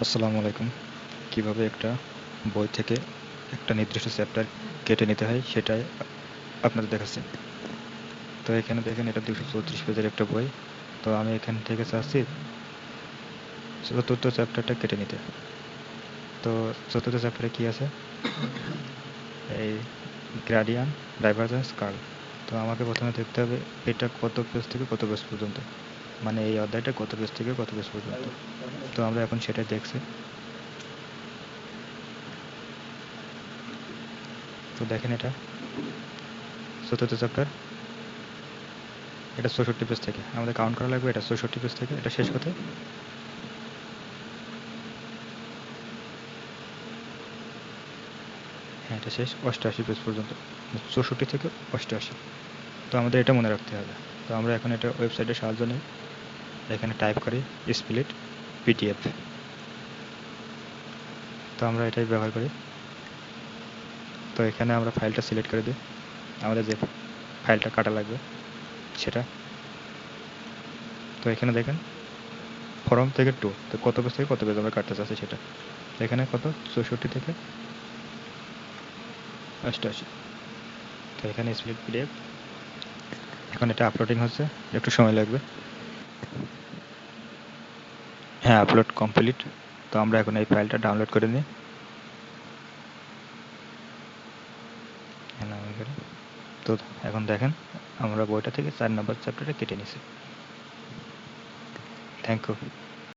আসসালামু আলাইকুম। কিভাবে একটা বই থেকে একটা নির্দিষ্ট চ্যাপ্টার কেটে নিতে হয় সেটাই আপনাদের দেখাচ্ছি। তো এখানে দেখেন এটা 234 পেজের একটা বই। তো আমি এখান থেকে চাচ্ছি চতুর্থ চ্যাপ্টারটা কেটে নিতে। তো চতুর্থ চ্যাপ্টারে কি আছে? এই গ্রেডিয়েন্ট, ডাইভারজেন্স, কার্ল। তো আমাকে প্রথমে দেখতে হবে এটা কত পেজ থেকে কত পেজ পর্যন্ত, মানে এই অধ্যায়টা কত পেজ থেকে কত পেজ পর্যন্ত। তো আমরা এখন সেটাই দেখছি। তো দেখেন এটা চতুর্থ চ্যাপ্টার, এটা 64 পেজ থেকে আমাদের কাউন্ট করা লাগবে। এটা 64 পেজ থেকে এটা শেষ হতে, হ্যাঁ এটা শেষ 88 পেজ পর্যন্ত, 64 থেকে 88। তো আমাদের এটা মনে রাখতে হবে। তো আমরা এখন এটা ওয়েবসাইটের সাহায্য নিই। এখানে টাইপ করি স্প্লিট পিডিএফ। তো আমরা এটাই ব্যবহার করি। তো এখানে আমরা ফাইলটা সিলেক্ট করে দিই, আমাদের যে ফাইলটা কাটা লাগবে সেটা। তো এখানে দেখেন ফর্ম থেকে টু, তো কত পেজ থেকে কত পেজ আমরা কাটতে চাচ্ছি সেটা। তো এখানে কত, 64 থেকে 88। তো এখানে স্প্লিট পিডিএফ। এখন এটা আপলোডিং হচ্ছে, একটু সময় লাগবে। হ্যাঁ আপলোড কমপ্লিট। তো আমরা এখন এই ফাইলটা ডাউনলোড করে নিই। তো এখন দেখেন আমরা বইটা থেকে 4 নম্বর চ্যাপ্টারটা কেটে নিছি। Thank you.